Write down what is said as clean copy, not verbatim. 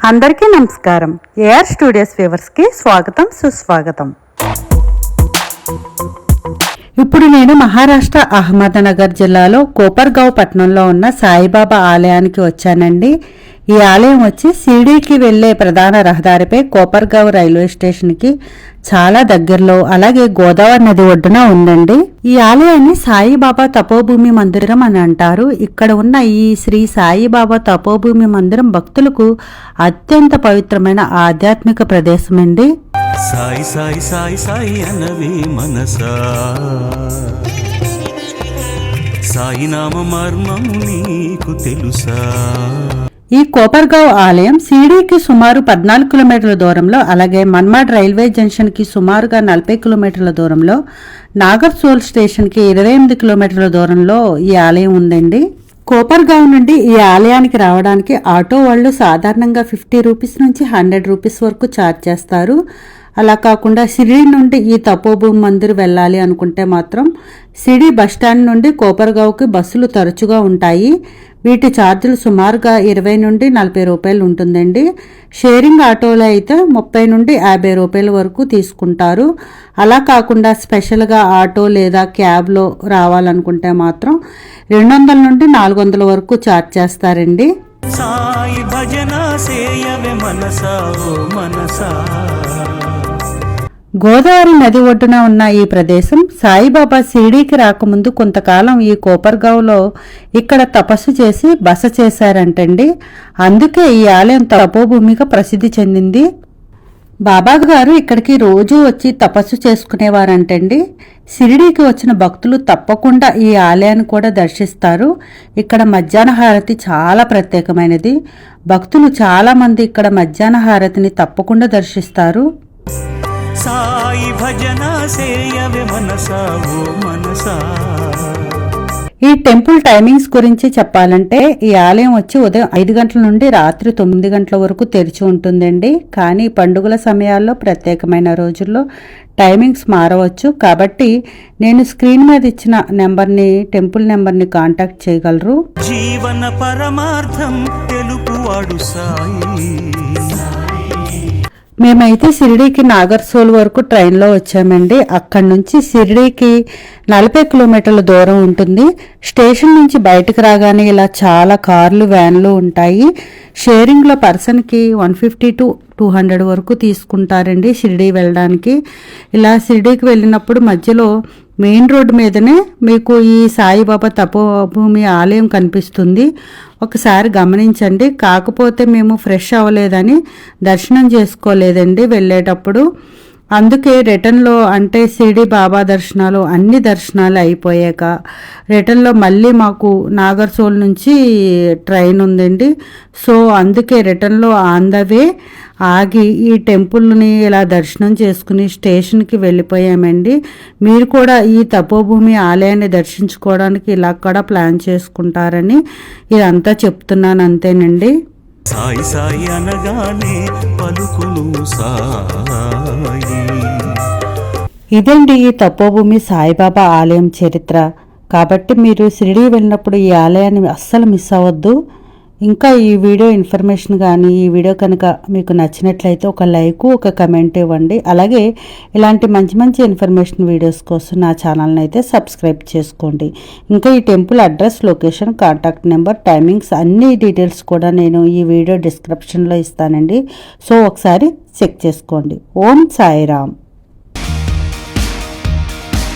అందరికీ నమస్కారం. AR studios వ్యూవర్స్కి స్వాగతం, సుస్వాగతం. ఇప్పుడు నేను మహారాష్ట్ర అహ్మద్నగర్ జిల్లాలో కోపర్గావ్ పట్టణంలో ఉన్న సాయిబాబా ఆలయానికి వచ్చానండి. ఈ ఆలయం వచ్చి షిరిడీకి వెళ్లే ప్రధాన రహదారిపై కోపర్గావ్ రైల్వే స్టేషన్కి చాలా దగ్గరలో, అలాగే గోదావరి నది ఒడ్డున ఉందండి. ఈ ఆలయాన్ని సాయిబాబా తపోభూమి మందిరం అని అంటారు. ఇక్కడ ఉన్న ఈ శ్రీ సాయిబాబా తపోభూమి మందిరం భక్తులకు అత్యంత పవిత్రమైన ఆధ్యాత్మిక ప్రదేశం అండి. సాయి సాయి సాయి సాయి అనవే మనసా, సాయి నామ మర్మము నీకు తెలుసా. ఈ కోపర్గావ్ ఆలయం షిరిడీకి సుమారు 14 కిలోమీటర్ల దూరంలో, అలాగే మన్మాడ్ రైల్వే జంక్షన్కి సుమారుగా 40 కిలోమీటర్ల దూరంలో, నాగర్సోల్ స్టేషన్కి 28 కిలోమీటర్ల దూరంలో ఈ ఆలయం ఉందండి. కోపర్గావ్ నుండి ఈ ఆలయానికి రావడానికి ఆటో వాళ్ళు సాధారణంగా 50 రూపీస్ నుంచి 100 రూపీస్ వరకు ఛార్జ్ చేస్తారు. అలా కాకుండా షిరిడీ నుండి ఈ తపోభూమి మందిర్ వెళ్ళాలి అనుకుంటే మాత్రం షిరిడీ బస్టాండ్ నుండి కోపర్గావ్కి బస్సులు తరచుగా ఉంటాయి. వీటి ఛార్జీలు సుమారుగా 20 నుండి 40 రూపాయలు ఉంటుందండి. షేరింగ్ ఆటోలో అయితే 30 నుండి 50 రూపాయల వరకు తీసుకుంటారు. అలా కాకుండా స్పెషల్గా ఆటో లేదా క్యాబ్లో రావాలనుకుంటే మాత్రం 200 నుండి 400 వరకు ఛార్జ్ చేస్తారండి. సాయి భజన సేయవే మనసా ఓ మనసా. గోదావరి నది ఒడ్డున ఉన్న ఈ ప్రదేశం సాయిబాబా షిరిడీకి రాకముందు కొంతకాలం ఈ కోపర్గావ్లో ఇక్కడ తపస్సు చేసి బస చేశారంటండి. అందుకే ఈ ఆలయం తపోభూమిగా ప్రసిద్ధి చెందింది. బాబా గారు ఇక్కడికి రోజూ వచ్చి తపస్సు చేసుకునేవారంటండి. షిరిడీకి వచ్చిన భక్తులు తప్పకుండా ఈ ఆలయాన్ని కూడా దర్శిస్తారు. ఇక్కడ మధ్యాహ్న హారతి చాలా ప్రత్యేకమైనది. భక్తులు చాలా మంది ఇక్కడ మధ్యాహ్న హారతిని తప్పకుండా దర్శిస్తారు. సాయి భజన సేయవే మనసా ఓ మనసా. ఈ టెంపుల్ టైమింగ్స్ గురించి చెప్పాలంటే ఈ ఆలయం వచ్చి ఉదయం 5 గంటల నుండి రాత్రి 9 గంటల వరకు తెరిచి ఉంటుందండి. కానీ పండుగల సమయాల్లో, ప్రత్యేకమైన రోజుల్లో టైమింగ్స్ మారవచ్చు. కాబట్టి నేను స్క్రీన్ మీద ఇచ్చిన నెంబర్ని, టెంపుల్ నెంబర్ని కాంటాక్ట్ చేయగలరు. జీవన పరమార్థం తెలుపువాడు సాయి. మేమైతే షిరిడీకి నాగర్సోల్ వరకు ట్రైన్లో వచ్చామండి. అక్కడి నుంచి షిరిడీకి 40 కిలోమీటర్ల దూరం ఉంటుంది. స్టేషన్ నుంచి బయటకు రాగానే ఇలా చాలా కార్లు, వ్యాన్లు ఉంటాయి. షేరింగ్లో పర్సన్కి 150 to 200 వరకు తీసుకుంటారండి షిరిడీ వెళ్ళడానికి. ఇలా షిరిడీకి వెళ్ళినప్పుడు మధ్యలో మెయిన్ రోడ్డు మీదనే మీకు ఈ సాయిబాబా తపోభూమి ఆలయం కనిపిస్తుంది. ఒకసారి గమనించండి. కాకపోతే మేము ఫ్రెష్ అవ్వలేదని దర్శనం చేసుకోలేదండి వెళ్ళేటప్పుడు. అందుకే రిటర్న్లో, అంటే షిరిడీ బాబా దర్శనాలు అన్ని దర్శనాలు అయిపోయాక రిటర్న్లో మళ్ళీ మాకు నాగర్సోల్ నుంచి ట్రైన్ ఉందండి. సో అందుకే రిటర్న్లో ఆన్ ద వే ఆగి ఈ టెంపుల్ని ఇలా దర్శనం చేసుకుని స్టేషన్కి వెళ్ళిపోయామండి. మీరు కూడా ఈ తపోభూమి ఆలయాన్ని దర్శించుకోవడానికి ఇలా కూడా ప్లాన్ చేసుకుంటారని ఇదంతా చెప్తున్నాను, అంతేనండి. సాయి సాయి అనగానే పలుకులు సాయి. ఇదండి ఈ తపోభూమి సాయిబాబా ఆలయం చరిత్ర. కాబట్టి మీరు షిరిడీ వెళ్ళినప్పుడు ఈ ఆలయాన్ని అస్సలు మిస్ అవ్వద్దు. ఇంకా ఈ వీడియో ఇన్ఫర్మేషన్ కానీ, ఈ వీడియో కనుక మీకు నచ్చినట్లయితే ఒక లైక్, ఒక కమెంట్ ఇవ్వండి. అలాగే ఇలాంటి మంచి మంచి ఇన్ఫర్మేషన్ వీడియోస్ కోసం నా ఛానల్ని అయితే సబ్స్క్రైబ్ చేసుకోండి. ఇంకా ఈ temple address, location, contact number, timings అన్ని డీటెయిల్స్ కూడా నేను ఈ వీడియో డిస్క్రిప్షన్లో ఇస్తానండి. సో ఒకసారి చెక్ చేసుకోండి. ఓం సాయిరామ్.